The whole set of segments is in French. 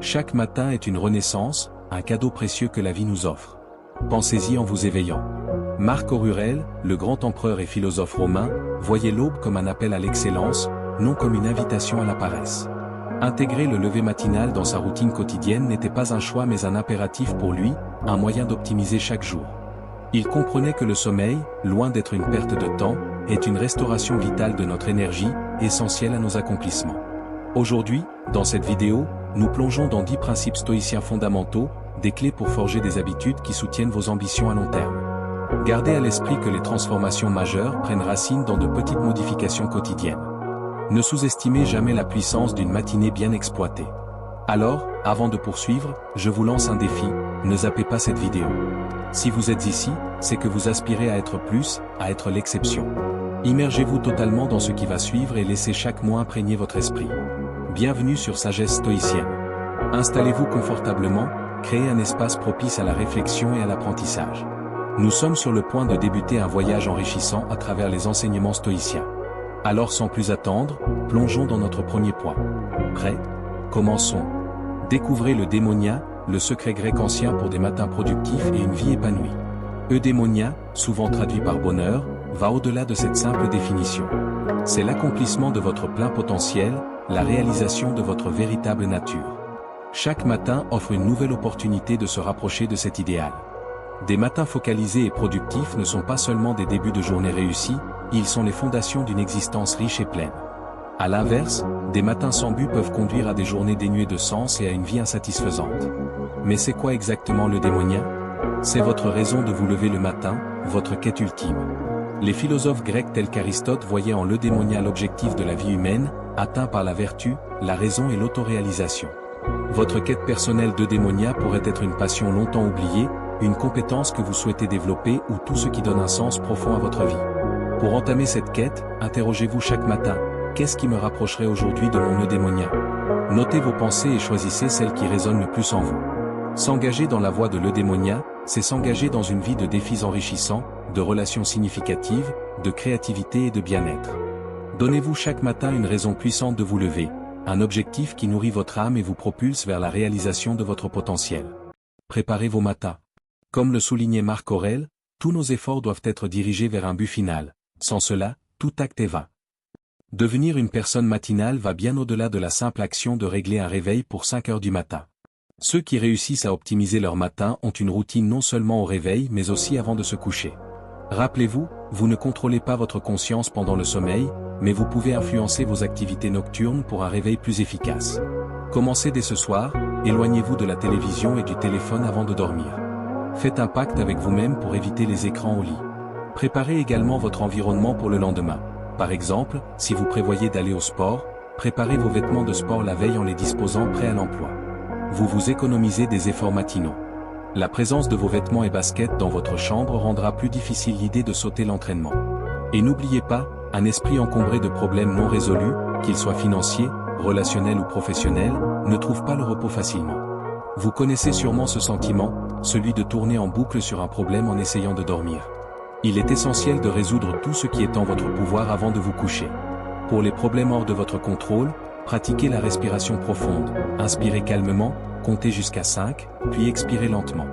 Chaque matin est une renaissance, un cadeau précieux que la vie nous offre. Pensez-y en vous éveillant. Marc Aurèle, le grand empereur et philosophe romain, voyait l'aube comme un appel à l'excellence, non comme une invitation à la paresse. Intégrer le lever matinal dans sa routine quotidienne n'était pas un choix mais un impératif pour lui, un moyen d'optimiser chaque jour. Il comprenait que le sommeil, loin d'être une perte de temps, est une restauration vitale de notre énergie, essentielle à nos accomplissements. Aujourd'hui, dans cette vidéo, nous plongeons dans 10 principes stoïciens fondamentaux, des clés pour forger des habitudes qui soutiennent vos ambitions à long terme. Gardez à l'esprit que les transformations majeures prennent racine dans de petites modifications quotidiennes. Ne sous-estimez jamais la puissance d'une matinée bien exploitée. Alors, avant de poursuivre, je vous lance un défi, ne zappez pas cette vidéo. Si vous êtes ici, c'est que vous aspirez à être plus, à être l'exception. Immergez-vous totalement dans ce qui va suivre et laissez chaque mot imprégner votre esprit. Bienvenue sur Sagesse Stoïcienne. Installez-vous confortablement, créez un espace propice à la réflexion et à l'apprentissage. Nous sommes sur le point de débuter un voyage enrichissant à travers les enseignements stoïciens. Alors sans plus attendre, plongeons dans notre premier point. Prêts? Commençons. Découvrez le démonia, le secret grec ancien pour des matins productifs et une vie épanouie. Eudémonia, souvent traduit par bonheur, va au-delà de cette simple définition. C'est l'accomplissement de votre plein potentiel, la réalisation de votre véritable nature. Chaque matin offre une nouvelle opportunité de se rapprocher de cet idéal. Des matins focalisés et productifs ne sont pas seulement des débuts de journée réussis, ils sont les fondations d'une existence riche et pleine. À l'inverse, des matins sans but peuvent conduire à des journées dénuées de sens et à une vie insatisfaisante. Mais c'est quoi exactement le démonia? C'est votre raison de vous lever le matin, votre quête ultime. Les philosophes grecs tels qu'Aristote voyaient en l'eudémonia l'objectif de la vie humaine, atteint par la vertu, la raison et l'autoréalisation. Votre quête personnelle d'eudémonia pourrait être une passion longtemps oubliée, une compétence que vous souhaitez développer ou tout ce qui donne un sens profond à votre vie. Pour entamer cette quête, interrogez-vous chaque matin, qu'est-ce qui me rapprocherait aujourd'hui de mon eudémonia? Notez vos pensées et choisissez celles qui résonnent le plus en vous. S'engager dans la voie de l'eudémonia, c'est s'engager dans une vie de défis enrichissants, de relations significatives, de créativité et de bien-être. Donnez-vous chaque matin une raison puissante de vous lever, un objectif qui nourrit votre âme et vous propulse vers la réalisation de votre potentiel. Préparez vos matins. Comme le soulignait Marc Aurèle, tous nos efforts doivent être dirigés vers un but final. Sans cela, tout acte est vain. Devenir une personne matinale va bien au-delà de la simple action de régler un réveil pour 5 heures du matin. Ceux qui réussissent à optimiser leur matin ont une routine non seulement au réveil mais aussi avant de se coucher. Rappelez-vous, vous ne contrôlez pas votre conscience pendant le sommeil, mais vous pouvez influencer vos activités nocturnes pour un réveil plus efficace. Commencez dès ce soir, éloignez-vous de la télévision et du téléphone avant de dormir. Faites un pacte avec vous-même pour éviter les écrans au lit. Préparez également votre environnement pour le lendemain. Par exemple, si vous prévoyez d'aller au sport, préparez vos vêtements de sport la veille en les disposant prêts à l'emploi. Vous vous économisez des efforts matinaux. La présence de vos vêtements et baskets dans votre chambre rendra plus difficile l'idée de sauter l'entraînement. Et n'oubliez pas, un esprit encombré de problèmes non résolus, qu'ils soient financiers, relationnels ou professionnels, ne trouve pas le repos facilement. Vous connaissez sûrement ce sentiment, celui de tourner en boucle sur un problème en essayant de dormir. Il est essentiel de résoudre tout ce qui est en votre pouvoir avant de vous coucher. Pour les problèmes hors de votre contrôle, pratiquez la respiration profonde, inspirez calmement, comptez jusqu'à 5, puis expirez lentement.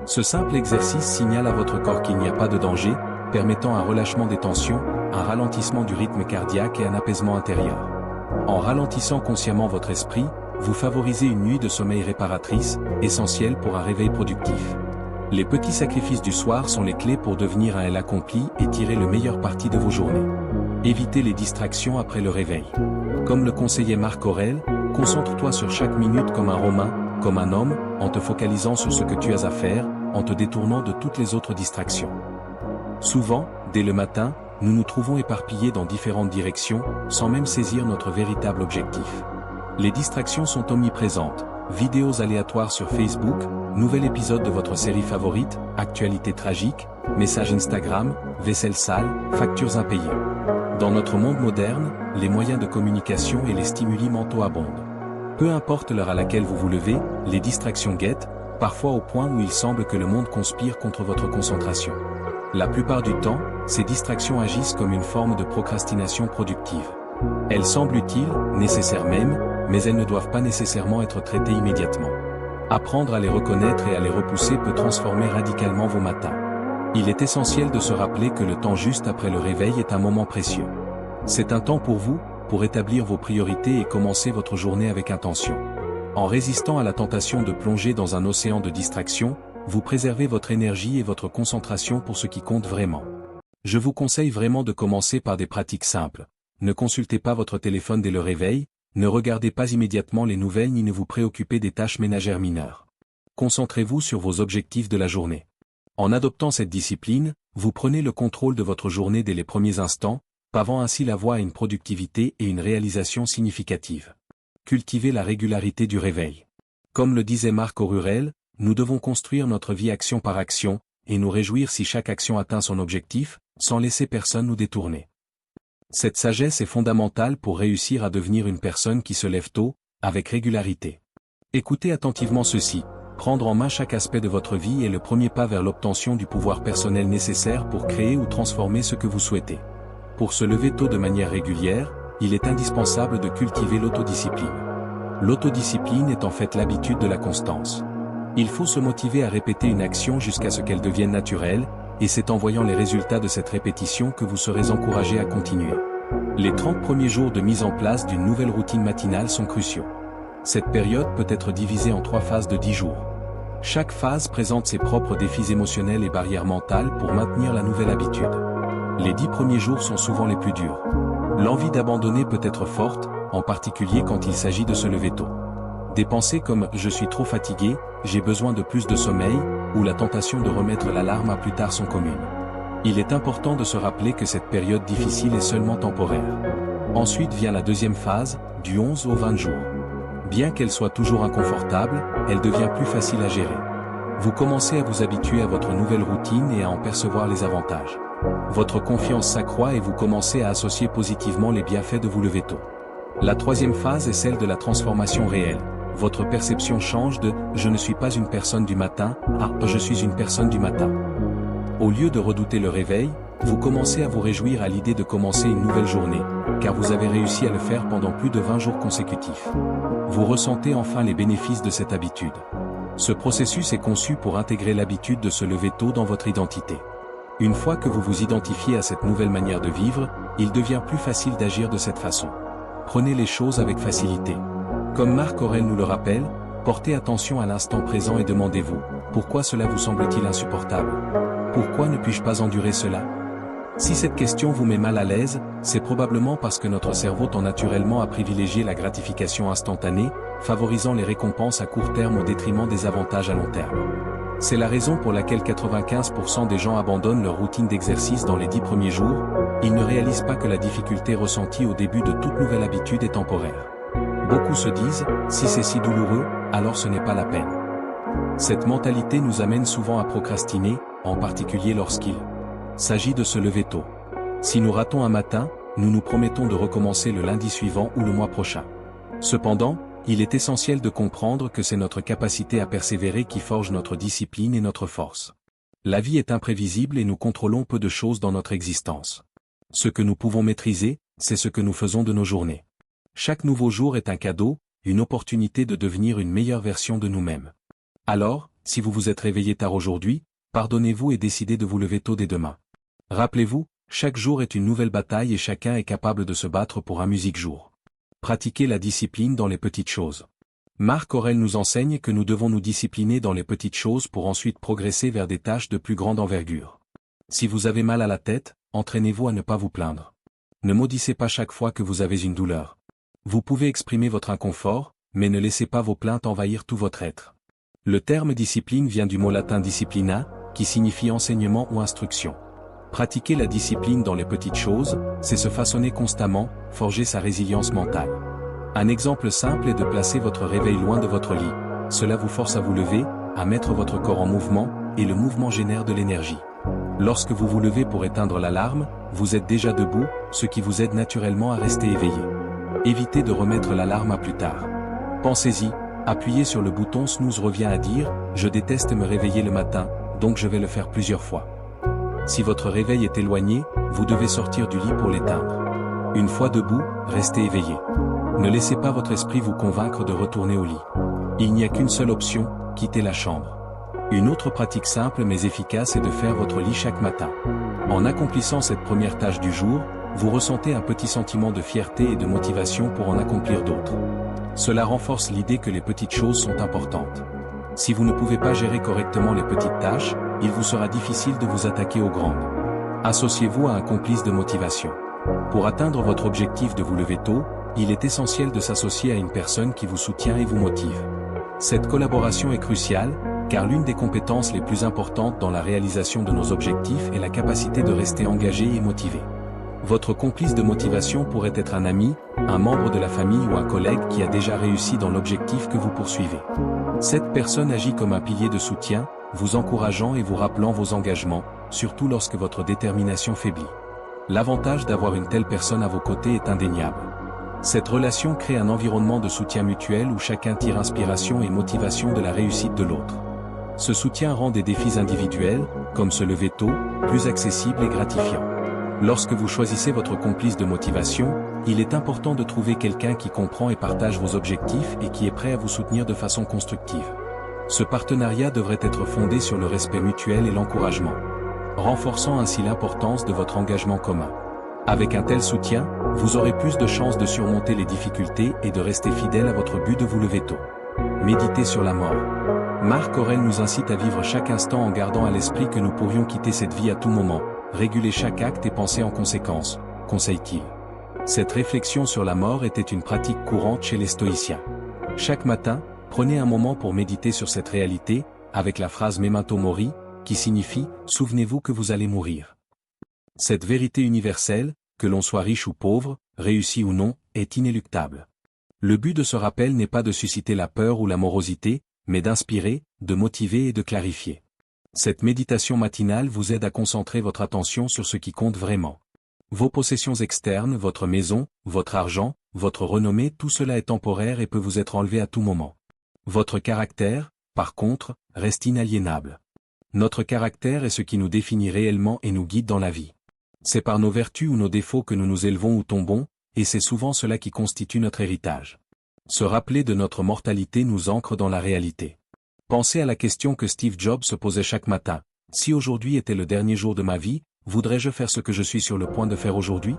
Ce simple exercice signale à votre corps qu'il n'y a pas de danger, permettant un relâchement des tensions, un ralentissement du rythme cardiaque et un apaisement intérieur. En ralentissant consciemment votre esprit, vous favorisez une nuit de sommeil réparatrice, essentielle pour un réveil productif. Les petits sacrifices du soir sont les clés pour devenir un L accompli et tirer le meilleur parti de vos journées. Évitez les distractions après le réveil. Comme le conseillait Marc Aurèle, concentre-toi sur chaque minute comme un Romain, comme un homme, en te focalisant sur ce que tu as à faire, en te détournant de toutes les autres distractions. Souvent, dès le matin, nous nous trouvons éparpillés dans différentes directions, sans même saisir notre véritable objectif. Les distractions sont omniprésentes, vidéos aléatoires sur Facebook, nouvel épisode de votre série favorite, actualité tragique, messages Instagram, vaisselle sale, factures impayées. Dans notre monde moderne, les moyens de communication et les stimuli mentaux abondent. Peu importe l'heure à laquelle vous vous levez, les distractions guettent, parfois au point où il semble que le monde conspire contre votre concentration. La plupart du temps, ces distractions agissent comme une forme de procrastination productive. Elles semblent utiles, nécessaires même, mais elles ne doivent pas nécessairement être traitées immédiatement. Apprendre à les reconnaître et à les repousser peut transformer radicalement vos matins. Il est essentiel de se rappeler que le temps juste après le réveil est un moment précieux. C'est un temps pour vous, pour établir vos priorités et commencer votre journée avec intention. En résistant à la tentation de plonger dans un océan de distractions, vous préservez votre énergie et votre concentration pour ce qui compte vraiment. Je vous conseille vraiment de commencer par des pratiques simples. Ne consultez pas votre téléphone dès le réveil, ne regardez pas immédiatement les nouvelles ni ne vous préoccupez des tâches ménagères mineures. Concentrez-vous sur vos objectifs de la journée. En adoptant cette discipline, vous prenez le contrôle de votre journée dès les premiers instants, pavant ainsi la voie à une productivité et une réalisation significative. Cultivez la régularité du réveil. Comme le disait Marc Aurèle, nous devons construire notre vie action par action, et nous réjouir si chaque action atteint son objectif, sans laisser personne nous détourner. Cette sagesse est fondamentale pour réussir à devenir une personne qui se lève tôt, avec régularité. Écoutez attentivement ceci, prendre en main chaque aspect de votre vie est le premier pas vers l'obtention du pouvoir personnel nécessaire pour créer ou transformer ce que vous souhaitez. Pour se lever tôt de manière régulière, il est indispensable de cultiver l'autodiscipline. L'autodiscipline est en fait l'habitude de la constance. Il faut se motiver à répéter une action jusqu'à ce qu'elle devienne naturelle, et c'est en voyant les résultats de cette répétition que vous serez encouragé à continuer. Les 30 premiers jours de mise en place d'une nouvelle routine matinale sont cruciaux. Cette période peut être divisée en 3 phases de 10 jours. Chaque phase présente ses propres défis émotionnels et barrières mentales pour maintenir la nouvelle habitude. Les 10 premiers jours sont souvent les plus durs. L'envie d'abandonner peut être forte, en particulier quand il s'agit de se lever tôt. Des pensées comme « je suis trop fatigué »,« j'ai besoin de plus de sommeil » ou la tentation de remettre l'alarme à plus tard sont communes. Il est important de se rappeler que cette période difficile est seulement temporaire. Ensuite vient la deuxième phase, du 11 au 20 jours. Bien qu'elle soit toujours inconfortable, elle devient plus facile à gérer. Vous commencez à vous habituer à votre nouvelle routine et à en percevoir les avantages. Votre confiance s'accroît et vous commencez à associer positivement les bienfaits de vous lever tôt. La troisième phase est celle de la transformation réelle. Votre perception change de « je ne suis pas une personne du matin » à « je suis une personne du matin ». Au lieu de redouter le réveil, vous commencez à vous réjouir à l'idée de commencer une nouvelle journée, car vous avez réussi à le faire pendant plus de 20 jours consécutifs. Vous ressentez enfin les bénéfices de cette habitude. Ce processus est conçu pour intégrer l'habitude de se lever tôt dans votre identité. Une fois que vous vous identifiez à cette nouvelle manière de vivre, il devient plus facile d'agir de cette façon. Prenez les choses avec facilité. Comme Marc Aurèle nous le rappelle, portez attention à l'instant présent et demandez-vous, pourquoi cela vous semble-t-il insupportable? Pourquoi ne puis-je pas endurer cela? Si cette question vous met mal à l'aise, c'est probablement parce que notre cerveau tend naturellement à privilégier la gratification instantanée, favorisant les récompenses à court terme au détriment des avantages à long terme. C'est la raison pour laquelle 95% des gens abandonnent leur routine d'exercice dans les 10 premiers jours, ils ne réalisent pas que la difficulté ressentie au début de toute nouvelle habitude est temporaire. Beaucoup se disent, si c'est si douloureux, alors ce n'est pas la peine. Cette mentalité nous amène souvent à procrastiner, en particulier lorsqu'il s'agit de se lever tôt. Si nous ratons un matin, nous nous promettons de recommencer le lundi suivant ou le mois prochain. Cependant, il est essentiel de comprendre que c'est notre capacité à persévérer qui forge notre discipline et notre force. La vie est imprévisible et nous contrôlons peu de choses dans notre existence. Ce que nous pouvons maîtriser, c'est ce que nous faisons de nos journées. Chaque nouveau jour est un cadeau, une opportunité de devenir une meilleure version de nous-mêmes. Alors, si vous vous êtes réveillé tard aujourd'hui, pardonnez-vous et décidez de vous lever tôt dès demain. Rappelez-vous, chaque jour est une nouvelle bataille et chacun est capable de se battre pour un musique jour. Pratiquez la discipline dans les petites choses. Marc Aurèle nous enseigne que nous devons nous discipliner dans les petites choses pour ensuite progresser vers des tâches de plus grande envergure. Si vous avez mal à la tête, entraînez-vous à ne pas vous plaindre. Ne maudissez pas chaque fois que vous avez une douleur. Vous pouvez exprimer votre inconfort, mais ne laissez pas vos plaintes envahir tout votre être. Le terme discipline vient du mot latin disciplina, qui signifie enseignement ou instruction. Pratiquer la discipline dans les petites choses, c'est se façonner constamment, forger sa résilience mentale. Un exemple simple est de placer votre réveil loin de votre lit. Cela vous force à vous lever, à mettre votre corps en mouvement, et le mouvement génère de l'énergie. Lorsque vous vous levez pour éteindre l'alarme, vous êtes déjà debout, ce qui vous aide naturellement à rester éveillé. Évitez de remettre l'alarme à plus tard. Pensez-y, appuyez sur le bouton snooze revient à dire « Je déteste me réveiller le matin, donc je vais le faire plusieurs fois ». Si votre réveil est éloigné, vous devez sortir du lit pour l'éteindre. Une fois debout, restez éveillé. Ne laissez pas votre esprit vous convaincre de retourner au lit. Il n'y a qu'une seule option, quitter la chambre. Une autre pratique simple mais efficace est de faire votre lit chaque matin. En accomplissant cette première tâche du jour, vous ressentez un petit sentiment de fierté et de motivation pour en accomplir d'autres. Cela renforce l'idée que les petites choses sont importantes. Si vous ne pouvez pas gérer correctement les petites tâches, il vous sera difficile de vous attaquer aux grandes. Associez-vous à un complice de motivation. Pour atteindre votre objectif de vous lever tôt, il est essentiel de s'associer à une personne qui vous soutient et vous motive. Cette collaboration est cruciale, car l'une des compétences les plus importantes dans la réalisation de nos objectifs est la capacité de rester engagé et motivé. Votre complice de motivation pourrait être un ami, un membre de la famille ou un collègue qui a déjà réussi dans l'objectif que vous poursuivez. Cette personne agit comme un pilier de soutien, vous encourageant et vous rappelant vos engagements, surtout lorsque votre détermination faiblit. L'avantage d'avoir une telle personne à vos côtés est indéniable. Cette relation crée un environnement de soutien mutuel où chacun tire inspiration et motivation de la réussite de l'autre. Ce soutien rend des défis individuels, comme se lever tôt, plus accessibles et gratifiants. Lorsque vous choisissez votre complice de motivation, il est important de trouver quelqu'un qui comprend et partage vos objectifs et qui est prêt à vous soutenir de façon constructive. Ce partenariat devrait être fondé sur le respect mutuel et l'encouragement, renforçant ainsi l'importance de votre engagement commun. Avec un tel soutien, vous aurez plus de chances de surmonter les difficultés et de rester fidèle à votre but de vous lever tôt. Méditez sur la mort. Marc Aurèle nous incite à vivre chaque instant en gardant à l'esprit que nous pourrions quitter cette vie à tout moment. Réguler chaque acte et penser en conséquence, conseille-t-il. Cette réflexion sur la mort était une pratique courante chez les stoïciens. Chaque matin, prenez un moment pour méditer sur cette réalité, avec la phrase Memento Mori, qui signifie « Souvenez-vous que vous allez mourir ». Cette vérité universelle, que l'on soit riche ou pauvre, réussi ou non, est inéluctable. Le but de ce rappel n'est pas de susciter la peur ou la morosité, mais d'inspirer, de motiver et de clarifier. Cette méditation matinale vous aide à concentrer votre attention sur ce qui compte vraiment. Vos possessions externes, votre maison, votre argent, votre renommée, tout cela est temporaire et peut vous être enlevé à tout moment. Votre caractère, par contre, reste inaliénable. Notre caractère est ce qui nous définit réellement et nous guide dans la vie. C'est par nos vertus ou nos défauts que nous nous élevons ou tombons, et c'est souvent cela qui constitue notre héritage. Se rappeler de notre mortalité nous ancre dans la réalité. Pensez à la question que Steve Jobs se posait chaque matin. Si aujourd'hui était le dernier jour de ma vie, voudrais-je faire ce que je suis sur le point de faire aujourd'hui?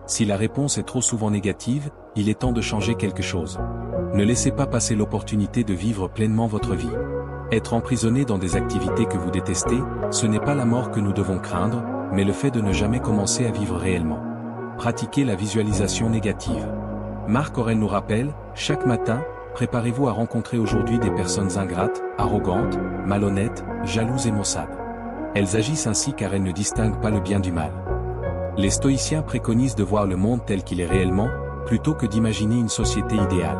Si la réponse est trop souvent négative, il est temps de changer quelque chose. Ne laissez pas passer l'opportunité de vivre pleinement votre vie. Être emprisonné dans des activités que vous détestez, ce n'est pas la mort que nous devons craindre, mais le fait de ne jamais commencer à vivre réellement. Pratiquez la visualisation négative. Marc Aurèle nous rappelle, chaque matin, préparez-vous à rencontrer aujourd'hui des personnes ingrates, arrogantes, malhonnêtes, jalouses et maussades. Elles agissent ainsi car elles ne distinguent pas le bien du mal. Les stoïciens préconisent de voir le monde tel qu'il est réellement, plutôt que d'imaginer une société idéale.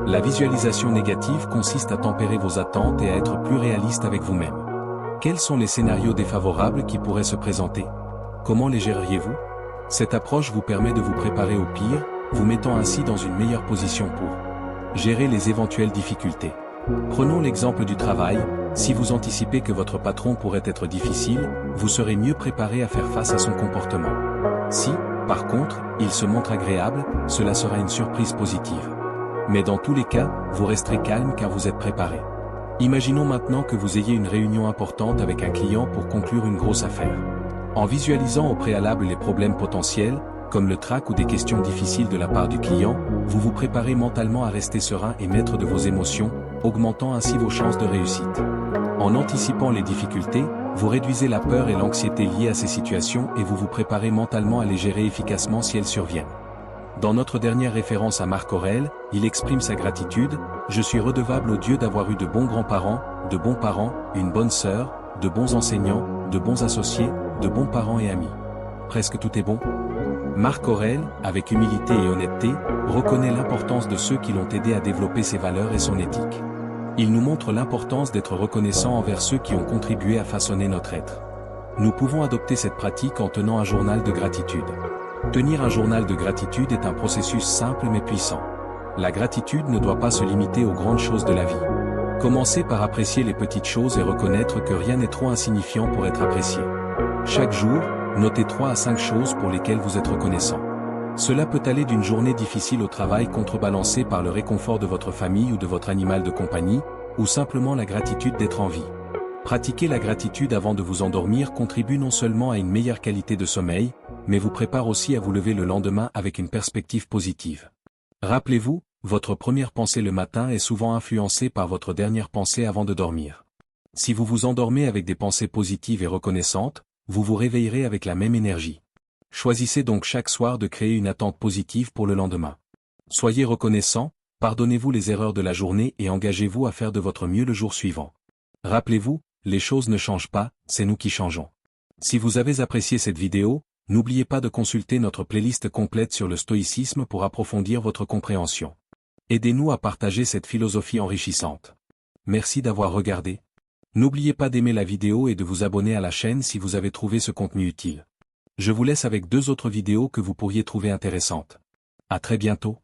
La visualisation négative consiste à tempérer vos attentes et à être plus réaliste avec vous-même. Quels sont les scénarios défavorables qui pourraient se présenter? Comment les géreriez-vous? Cette approche vous permet de vous préparer au pire, vous mettant ainsi dans une meilleure position pour gérer les éventuelles difficultés. Prenons l'exemple du travail, si vous anticipez que votre patron pourrait être difficile, vous serez mieux préparé à faire face à son comportement. Si, par contre, il se montre agréable, cela sera une surprise positive. Mais dans tous les cas, vous resterez calme car vous êtes préparé. Imaginons maintenant que vous ayez une réunion importante avec un client pour conclure une grosse affaire. En visualisant au préalable les problèmes potentiels, comme le trac ou des questions difficiles de la part du client, vous vous préparez mentalement à rester serein et maître de vos émotions, augmentant ainsi vos chances de réussite. En anticipant les difficultés, vous réduisez la peur et l'anxiété liées à ces situations et vous vous préparez mentalement à les gérer efficacement si elles surviennent. Dans notre dernière référence à Marc Aurèle, il exprime sa gratitude, « Je suis redevable au Dieu d'avoir eu de bons grands-parents, de bons parents, une bonne sœur, de bons enseignants, de bons associés, de bons parents et amis. » Presque tout est bon. Marc Aurèle, avec humilité et honnêteté, reconnaît l'importance de ceux qui l'ont aidé à développer ses valeurs et son éthique. Il nous montre l'importance d'être reconnaissant envers ceux qui ont contribué à façonner notre être. Nous pouvons adopter cette pratique en tenant un journal de gratitude. Tenir un journal de gratitude est un processus simple mais puissant. La gratitude ne doit pas se limiter aux grandes choses de la vie. Commencez par apprécier les petites choses et reconnaître que rien n'est trop insignifiant pour être apprécié. Chaque jour, notez 3 à 5 choses pour lesquelles vous êtes reconnaissant. Cela peut aller d'une journée difficile au travail contrebalancée par le réconfort de votre famille ou de votre animal de compagnie, ou simplement la gratitude d'être en vie. Pratiquer la gratitude avant de vous endormir contribue non seulement à une meilleure qualité de sommeil, mais vous prépare aussi à vous lever le lendemain avec une perspective positive. Rappelez-vous, votre première pensée le matin est souvent influencée par votre dernière pensée avant de dormir. Si vous vous endormez avec des pensées positives et reconnaissantes, vous vous réveillerez avec la même énergie. Choisissez donc chaque soir de créer une attente positive pour le lendemain. Soyez reconnaissant, pardonnez-vous les erreurs de la journée et engagez-vous à faire de votre mieux le jour suivant. Rappelez-vous, les choses ne changent pas, c'est nous qui changeons. Si vous avez apprécié cette vidéo, n'oubliez pas de consulter notre playlist complète sur le stoïcisme pour approfondir votre compréhension. Aidez-nous à partager cette philosophie enrichissante. Merci d'avoir regardé. N'oubliez pas d'aimer la vidéo et de vous abonner à la chaîne si vous avez trouvé ce contenu utile. Je vous laisse avec 2 autres vidéos que vous pourriez trouver intéressantes. À très bientôt.